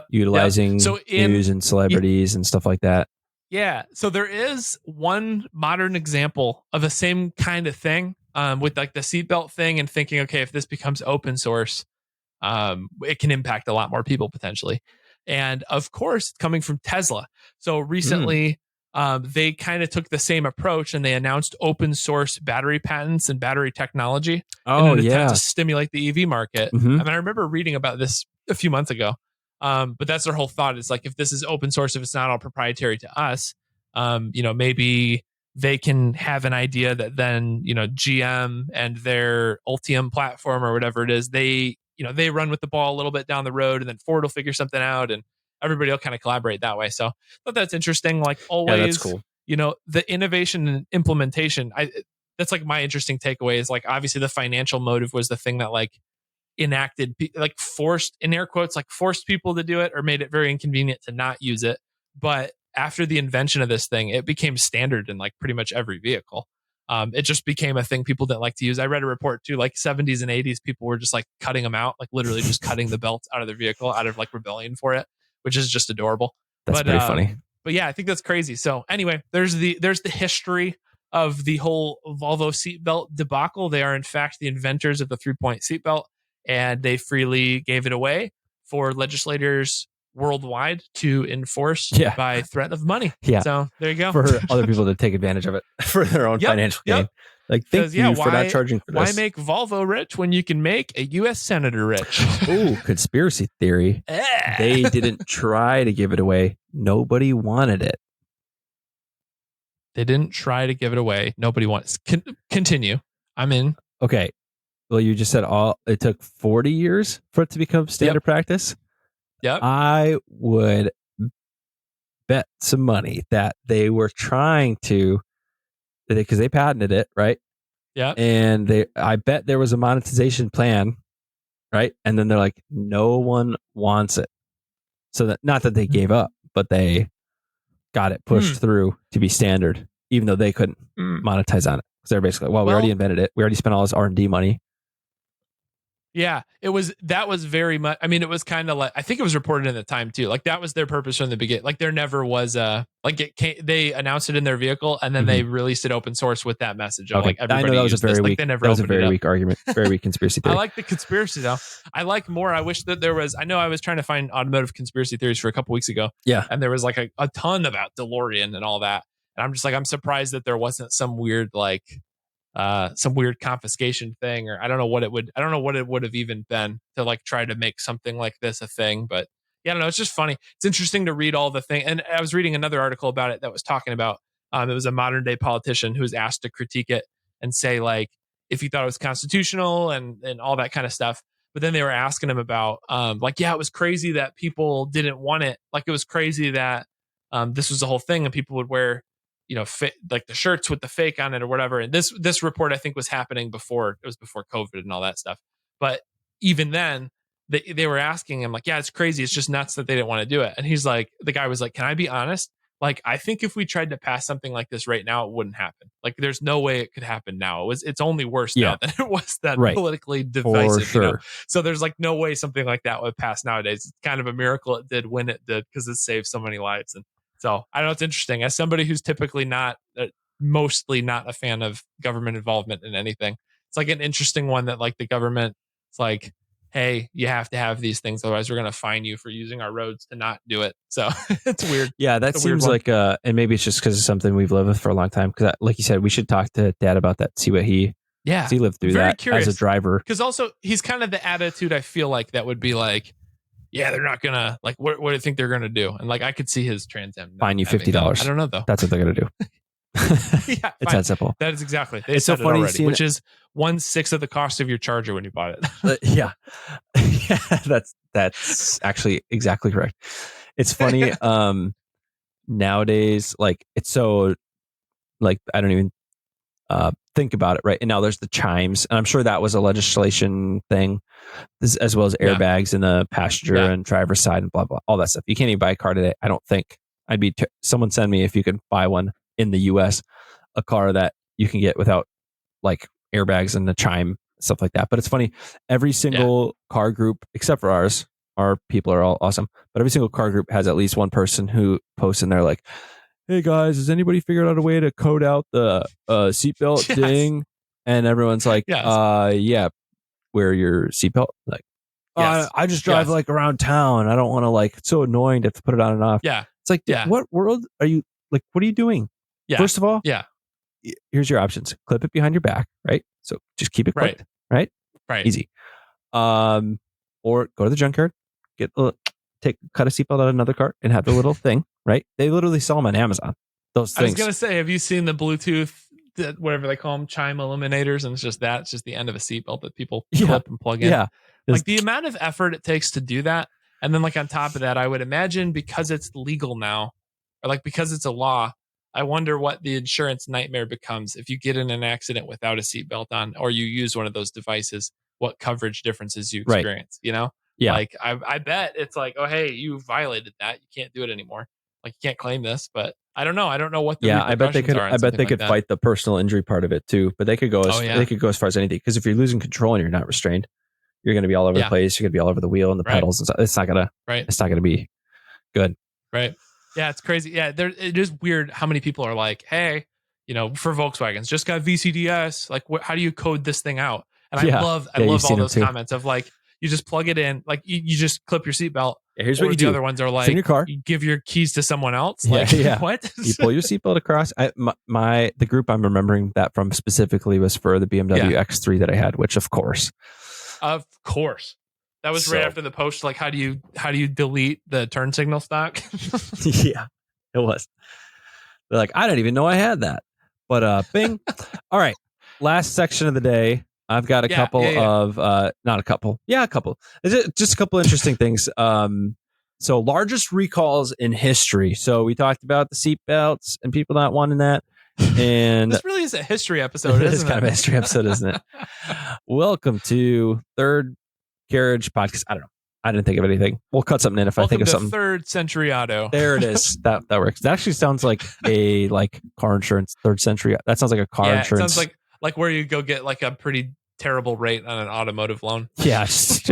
A: utilizing news and celebrities and stuff like that.
B: Yeah. So there is one modern example of the same kind of thing with like the seatbelt thing and thinking, okay, if this becomes open source, it can impact a lot more people potentially. And of course, it's coming from Tesla. So recently, they kind of took the same approach and they announced open source battery patents and battery technology in an attempt to stimulate the EV market. I mean, I remember reading about this a few months ago, but that's their whole thought. It's like, if this is open source, if it's not all proprietary to us, maybe they can have an idea that then, GM and their Ultium platform or whatever it is, they they run with the ball a little bit down the road, and then Ford will figure something out, and everybody will kind of collaborate that way. So I thought that's interesting. Like
A: Yeah, that's
B: always,
A: cool.
B: The innovation and implementation. That's like my interesting takeaway is like obviously the financial motive was the thing that like enacted, like forced, in air quotes, like forced people to do it or made it very inconvenient to not use it. But after the invention of this thing, it became standard in like pretty much every vehicle. It just became a thing people didn't like to use. I read a report too, like 70s and 80s, people were just like cutting them out, like literally just cutting the belt out of their vehicle out of like rebellion for it, which is just adorable.
A: That's pretty funny.
B: But yeah, I think that's crazy. So anyway, there's the history of the whole Volvo seatbelt debacle. They are in fact the inventors of the 3-point seatbelt, and they freely gave it away for legislators worldwide to enforce by threat of money.
A: Yeah.
B: So there you go.
A: For other people to take advantage of it for their own financial gain. Like, thank you for not charging for this.
B: Why make Volvo rich when you can make a U.S. senator rich?
A: Ooh, conspiracy theory. They didn't try to give it away. Nobody wanted it.
B: They didn't try to give it away. Nobody wants. Continue. I'm in.
A: Okay. Well, you just said it took 40 years for it to become standard practice.
B: Yep.
A: I would bet some money that they were trying to, because they patented it, right?
B: Yeah.
A: And I bet there was a monetization plan, right? And then they're like, no one wants it. So that, not that they gave up, but they got it pushed through to be standard, even though they couldn't monetize on it. Because they're basically, we already invented it. We already spent all this R&D money.
B: Yeah, that was very much, I mean, it was kind of like, I think it was reported in the time too. Like that was their purpose from the beginning. Like there never was they announced it in their vehicle and then they released it open source with that message of like everybody.
A: I know that was a very weak,
B: that was
A: a very weak argument, very weak conspiracy theory.
B: I like the conspiracy though. I like more. I wish that there was, I know I was trying to find automotive conspiracy theories for a couple weeks ago.
A: Yeah.
B: And there was like a ton about DeLorean and all that. And I'm just like, I'm surprised that there wasn't some weird confiscation thing, or I don't know what it would have even been to like try to make something like this a thing. But yeah, I don't know. It's just funny. It's interesting to read all the thing. And I was reading another article about it that was talking about, it was a modern day politician who was asked to critique it and say like, if he thought it was constitutional and all that kind of stuff. But then they were asking him about, it was crazy that people didn't want it. Like it was crazy that this was the whole thing and people would wear, like the shirts with the fake on it or whatever. And this report, I think, was happening before COVID and all that stuff. But even then, they were asking him like, yeah, it's crazy. It's just nuts that they didn't want to do it. And he's like, the guy was like, can I be honest? Like, I think if we tried to pass something like this right now, it wouldn't happen. Like, there's no way it could happen now. It's only worse now than it was then, politically divisive.
A: Sure.
B: So there's like no way something like that would pass nowadays. It's kind of a miracle it did when it did, because it saved so many lives. And so I know it's interesting. As somebody who's typically mostly not a fan of government involvement in anything, it's like an interesting one that like the government, it's like, hey, you have to have these things, otherwise we're going to fine you for using our roads to not do it. So it's weird.
A: Yeah, that seems like, and maybe it's just because it's something we've lived with for a long time. Because, like you said, we should talk to Dad about that. See what he lived through that curious. As a driver.
B: Because also he's kind of the attitude I feel like that would be like, yeah, they're not gonna like. What do you think they're gonna do? And like, I could see his Trans Am
A: fine you $50.
B: I don't know though.
A: That's what they're gonna do.
B: Yeah,
A: it's that simple.
B: That is exactly. They said so funny it already, which is 1/6 of the cost of your charger when you bought it.
A: Yeah, that's actually exactly correct. It's funny. Nowadays, like it's so like I don't even think about it, right? And now there's the chimes, and I'm sure that was a legislation thing, as well as airbags in the passenger and driver's side and blah blah, all that stuff. You can't even buy a car today. I don't think. Someone send me if you can buy one in the U.S. a car that you can get without like airbags and the chime stuff like that. But it's funny, every single car group except for ours, our people are all awesome, but every single car group has at least one person who posts in there like, hey guys, has anybody figured out a way to code out the seatbelt ding? And everyone's like, yeah, wear your seatbelt. Like, I just drive like around town. I don't want to like, it's so annoying to have to put it on and off.
B: Yeah.
A: It's like, what world are you like? What are you doing?
B: Yeah.
A: First of all, here's your options. Clip it behind your back, right? So just keep it clipped, right? Easy. Or go to the junkyard, cut a seatbelt out of another car and have the little thing, right? They literally sell them on Amazon. Those things.
B: I was gonna say, have you seen the Bluetooth whatever they call them, chime eliminators, and it's just the end of a seatbelt that people
A: Yeah.
B: clip and plug in.
A: Yeah.
B: Like the amount of effort it takes to do that, and then like on top of that, I would imagine because it's legal now, or like because it's a law, I wonder what the insurance nightmare becomes if you get in an accident without a seatbelt on, or you use one of those devices. What coverage differences you
A: Right.
B: experience? You know,
A: Yeah.
B: like I bet it's like, oh hey, you violated that, you can't do it anymore. Like you can't claim this, but I don't know. I don't know what the
A: Yeah, I bet they
B: repercussions
A: could.
B: are.
A: I bet they could fight the personal injury part of it too. But they could go as they could go as far as anything. Because if you're losing control and you're not restrained, you're going to be all over the place. You're going to be all over the wheel and the pedals and stuff. It's not gonna.
B: Right.
A: It's not going to be good.
B: Right. Yeah, it's crazy. Yeah, it is weird how many people are like, hey, you know, for Volkswagens, just got VCDS. Like, how do you code this thing out? And I love all those comments of like, you just plug it in, like you just clip your seatbelt.
A: Yeah, here's what you do.
B: The other ones are like,
A: in your car.
B: You give your keys to someone else.
A: Yeah,
B: like,
A: yeah.
B: What?
A: You pull your seatbelt across. The group I'm remembering that from specifically was for the BMW X3 that I had, which of course.
B: That was right after the post. Like, how do you delete the turn signal stock?
A: Yeah, it was. They're like, I didn't even know I had that. But bing. All right. Last section of the day. I've got a couple of not a couple. Yeah, a couple. Just a couple interesting things. So largest recalls in history. So we talked about the seat belts and people not wanting that. And
B: this really is a history episode, isn't it?
A: It's kind of a history episode, isn't it? Welcome to Third Carriage Podcast. I don't know. I didn't think of anything. We'll cut something in if I think of something.
B: Third Century Auto.
A: There it is. That works. That actually sounds like a car insurance. Third Century. That sounds like a car insurance.
B: It sounds like where you go get like a pretty terrible rate on an automotive loan.
A: Yeah, just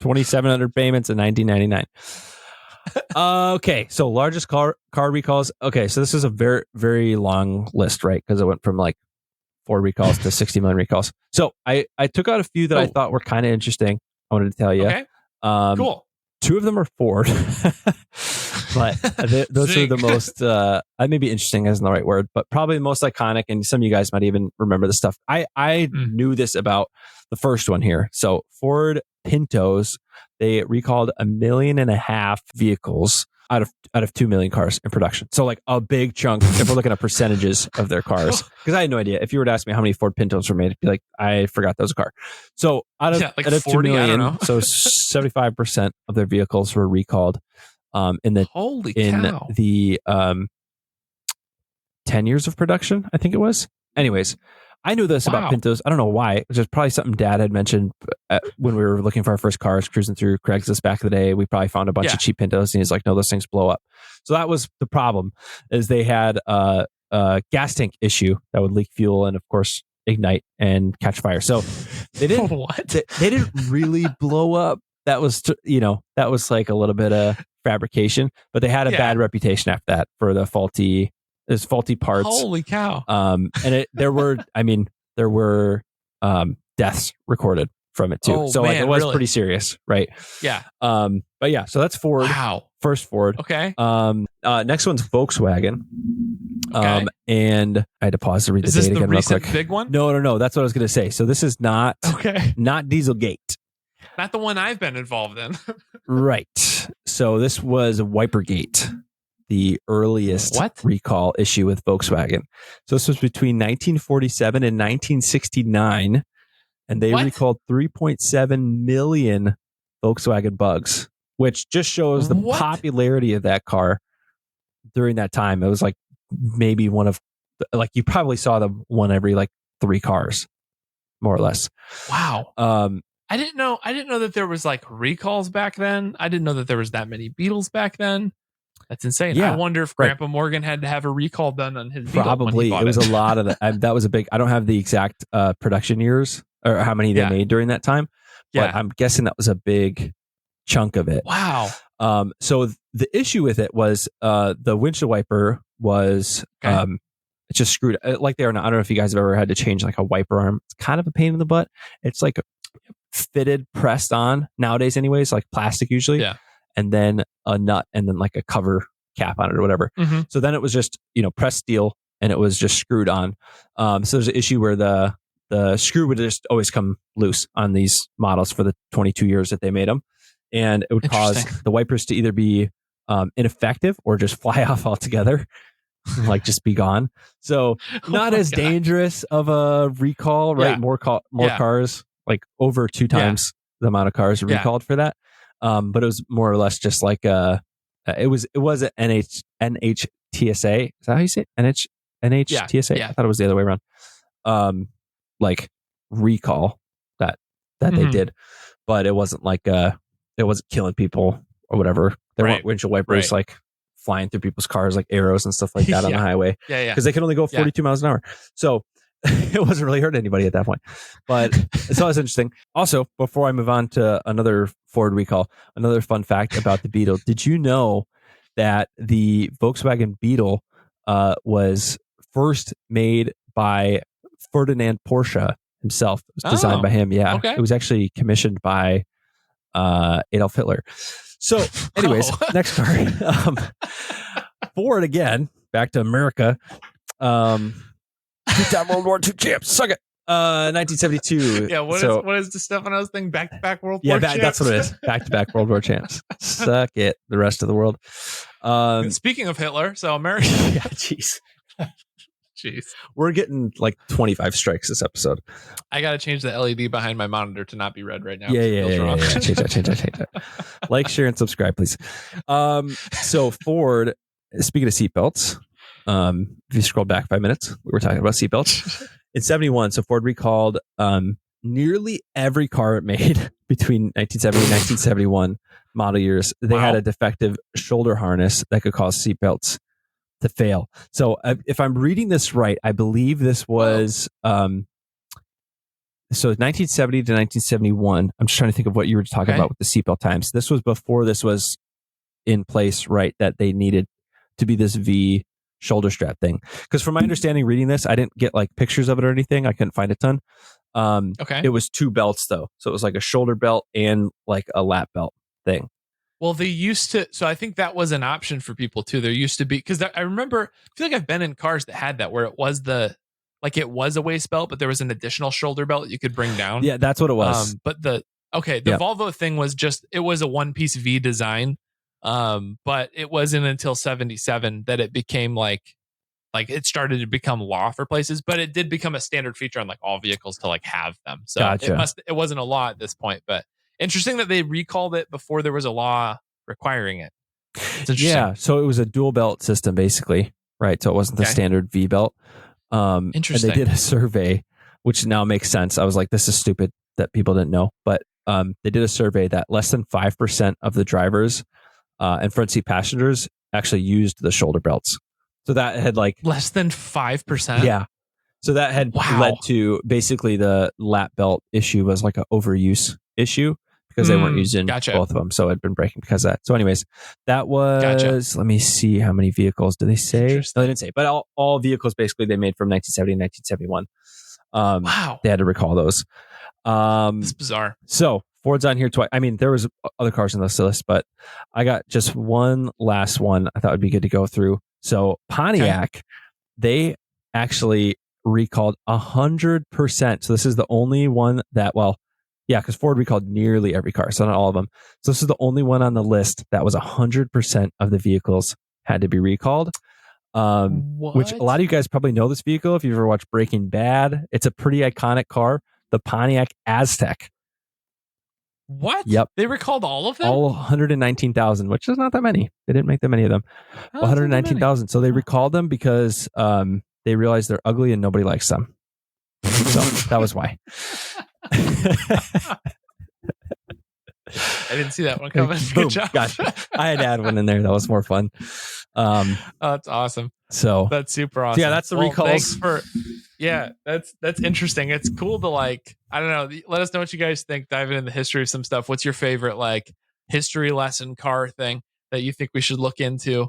A: 2,700 payments in 1999. Okay, so largest car recalls. Okay, so this is a very, very long list, right? Because it went from like 4 recalls to 60 million recalls. So I took out a few that I thought were kind of interesting. I wanted to tell you.
B: Okay. Cool.
A: 2 of them are Ford, but those are the most, maybe interesting isn't the right word, but probably the most iconic. And some of you guys might even remember this stuff. I knew this about the first one here. So Ford Pintos, they recalled 1.5 million vehicles out of 2 million cars in production. So like a big chunk if we're looking at percentages of their cars. Because I had no idea. If you were to ask me how many Ford Pintos were made, I'd be like, I forgot that was a car. So out of
B: 40,
A: 2 million, so 75% of their vehicles were recalled in the 10 years of production, I think it was. Anyways, I knew this about Pintos. I don't know why. It was just probably something Dad had mentioned when we were looking for our first cars, cruising through Craigslist back in the day. We probably found a bunch of cheap Pintos, and he's like, "No, those things blow up." So that was the problem. Is they had a gas tank issue that would leak fuel and, of course, ignite and catch fire. So they didn't. They didn't really blow up. That was that was like a little bit of fabrication, but they had a bad reputation after that for the faulty parts.
B: Holy cow.
A: And there were deaths recorded from it too.
B: Oh,
A: so
B: man,
A: like it was
B: really?
A: pretty serious, right?
B: Yeah.
A: But yeah, so that's Ford.
B: Wow.
A: First Ford.
B: Okay.
A: Next one's Volkswagen.
B: Okay.
A: And I had to pause to read the date again real quick.
B: Big one?
A: No. That's what I was going to say. So this is not Dieselgate.
B: Not the one I've been involved in.
A: Right. So this was Wipergate, the earliest recall issue with Volkswagen. So this was between 1947 and 1969, and they recalled 3.7 million Volkswagen Bugs, which just shows the popularity of that car during that time. It was like maybe one of, like, you probably saw them one every like 3 cars, more or less.
B: Wow. I didn't know that there was like recalls back then. I didn't know that there was that many Beetles back then. That's insane. Yeah, I wonder if Grandpa Morgan had to have a recall done on his Beetle.
A: Probably. It was a lot of that. That was a big, I don't have the exact production years or how many they made during that time, but I'm guessing that was a big chunk of it.
B: Wow.
A: So the issue with it was the windshield wiper was it's just screwed like they are now. I don't know if you guys have ever had to change like a wiper arm. It's kind of a pain in the butt. It's like fitted, pressed on nowadays anyways, like plastic usually.
B: Yeah.
A: And then a nut and then like a cover cap on it or whatever.
B: Mm-hmm.
A: So then it was just, pressed steel and it was just screwed on. So there's an issue where the screw would just always come loose on these models for the 22 years that they made them. And it would cause the wipers to either be ineffective or just fly off altogether. like just be gone. So
B: Oh
A: not
B: my
A: as
B: God.
A: dangerous of a recall, right?
B: Yeah.
A: More
B: Yeah.
A: cars, like over 2 times the amount of cars recalled for that. But it was more or less just like it was an NHTSA. Is that how you say it? NHTSA?
B: Yeah.
A: I thought it was the other way around. Like recall that they
B: Mhm.
A: did, but it wasn't like it wasn't killing people or whatever. There weren't windshield wipers like flying through people's cars like arrows and stuff like that on the highway.
B: Yeah.
A: Because they can only go 42 miles an hour. So it wasn't really hurting anybody at that point. But it's always interesting. Also, before I move on to another Ford recall, another fun fact about the Beetle. Did you know that the Volkswagen Beetle was first made by Ferdinand Porsche himself? It was designed by him. Yeah.
B: Okay.
A: It was actually commissioned by Adolf Hitler. So, anyways, next car. Ford again, back to America. Two-time World War II champs. Suck it. 1972.
B: Yeah, what is the Stefano's thing? Back-to-back World War champs?
A: That's what it is. Back-to-back World War champs. Suck it, the rest of the world.
B: Speaking of Hitler, so America.
A: Yeah, jeez. We're getting like 25 strikes this episode.
B: I got to change the LED behind my monitor to not be red right now.
A: Yeah. Change that. Like, share, and subscribe, please. So Ford, speaking of seatbelts, if you scroll back 5 minutes, we were talking about seatbelts. In 71, so Ford recalled nearly every car it made between 1970 and 1971 model years. They had a defective shoulder harness that could cause seatbelts to fail. So if I'm reading this right, I believe this was so 1970 to 1971. I'm just trying to think of what you were talking about with the seatbelt times. This was before this was in place, right? That they needed to be this V shoulder strap thing. Because from my understanding, reading this, I didn't get like pictures of it or anything. I couldn't find a ton. It was 2 belts though, so it was like a shoulder belt and like a lap belt thing.
B: Well, they used to, so I think that was an option for people too. There used to be, because I remember, I feel like I've been in cars that had that, where it was it was a waist belt, but there was an additional shoulder belt you could bring down.
A: Yeah, that's what it was.
B: But the Volvo thing was just, it was a one-piece V design. But it wasn't until 77 that it became like it started to become law for places, but it did become a standard feature on like all vehicles to like have them. So it wasn't a law at this point, but interesting that they recalled it before there was a law requiring it. It's interesting.
A: Yeah, so it was a dual belt system basically, right? So it wasn't the standard V belt.
B: Interesting.
A: And they did a survey, which now makes sense. I was like, this is stupid that people didn't know, but they did a survey that less than 5% of the drivers and front seat passengers actually used the shoulder belts. So that had like
B: less than 5%.
A: Yeah. So that had led to basically the lap belt issue was like an overuse issue because they weren't using both of them. So it had been breaking because of that. So anyways, that was, let me see how many vehicles do they say? No, they didn't say, but all vehicles basically they made from 1970 and 1971. They had to recall those.
B: It's bizarre.
A: So Ford's on here twice. I mean, there was other cars on this list, but I got just one last one I thought would be good to go through. So Pontiac, they actually recalled 100%. So this is the only one that, because Ford recalled nearly every car, so not all of them. So this is the only one on the list that was 100% of the vehicles had to be recalled. Which a lot of you guys probably know this vehicle if you've ever watched Breaking Bad. It's a pretty iconic car, the Pontiac Aztek.
B: What?
A: Yep.
B: They recalled all of them?
A: All 119,000, which is not that many. They didn't make that many of them. 119,000. So they recalled them because they realized they're ugly and nobody likes them. So that was why.
B: I didn't see that one coming.
A: Boom,
B: Good job.
A: Gotcha. I had to add one in there. That was more fun.
B: That's awesome.
A: So
B: that's super awesome.
A: Yeah, that's the recalls.
B: That's interesting. It's cool to like, I don't know. Let us know what you guys think. Diving in the history of some stuff. What's your favorite like history lesson car thing that you think we should look into?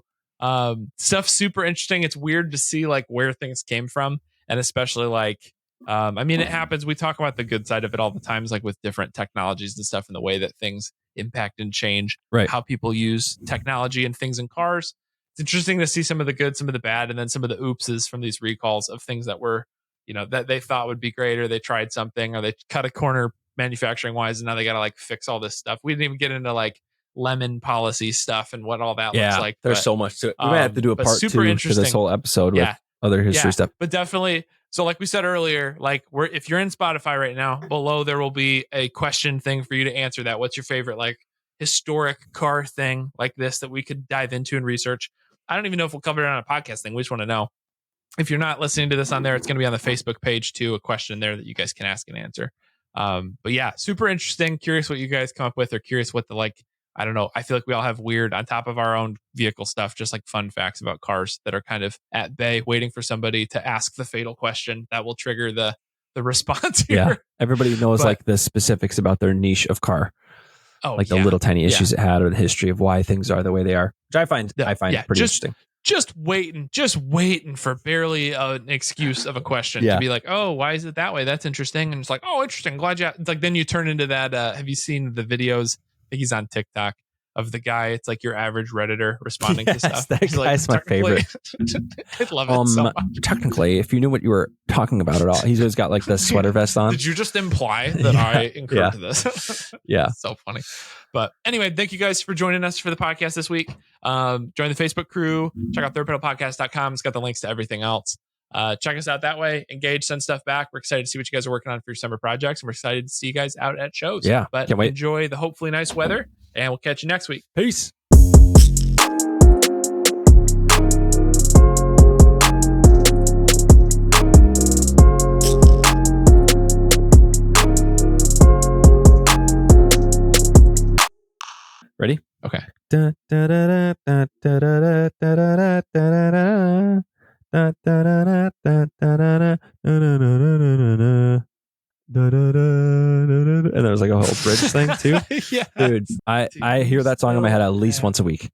B: Stuff super interesting. It's weird to see like where things came from, and especially like, I mean, it happens. We talk about the good side of it all the times, like with different technologies and stuff, and the way that things impact and change how people use technology and things in cars. It's interesting to see some of the good, some of the bad, and then some of the oopses from these recalls of things that were, that they thought would be great, or they tried something, or they cut a corner manufacturing wise, and now they got to like fix all this stuff. We didn't even get into like lemon policy stuff and what all that looks like.
A: There's
B: But
A: so much to it. We might have to do a
B: but
A: part
B: super
A: 2 to
B: interesting.
A: this whole episode with other history stuff.
B: But definitely. So like we said earlier, like if you're in Spotify right now, below there will be a question thing for you to answer that. What's your favorite like historic car thing like this that we could dive into and research? I don't even know if we'll cover it on a podcast thing. We just want to know. If you're not listening to this on there, it's going to be on the Facebook page too, a question there that you guys can ask and answer. But yeah, super interesting. Curious what you guys come up with, or curious what the like, I don't know. I feel like we all have weird on top of our own vehicle stuff, just like fun facts about cars that are kind of at bay, waiting for somebody to ask the fatal question that will trigger the response here.
A: Yeah. Everybody knows like the specifics about their niche of car. Like the little tiny issues it had, or the history of why things are the way they are, which I find pretty interesting.
B: Just waiting for barely an excuse of a question to be like, oh, why is it that way? That's interesting. And it's like, oh, interesting. Glad you. It's like then you turn into that. Have you seen the videos? I think he's on TikTok of the guy. It's like your average Redditor responding to stuff.
A: That guy's my favorite.
B: I love it so much.
A: Technically, if you knew what you were talking about at all, he's always got like the sweater vest on.
B: Did you just imply that I incurred this?
A: Yeah.
B: So funny. But anyway, thank you guys for joining us for the podcast this week. Join the Facebook crew. Check out thirdpedalpodcast.com. It's got the links to everything else. Check us out that way. Engage, send stuff back. We're excited to see what you guys are working on for your summer projects. And we're excited to see you guys out at shows.
A: Yeah.
B: But
A: can't wait.
B: Enjoy the hopefully nice weather. And we'll catch you next week.
A: Peace. Ready?
B: Okay. And there's like a whole bridge thing too. Yeah.
A: Dude, I hear that song in my head at least once a week.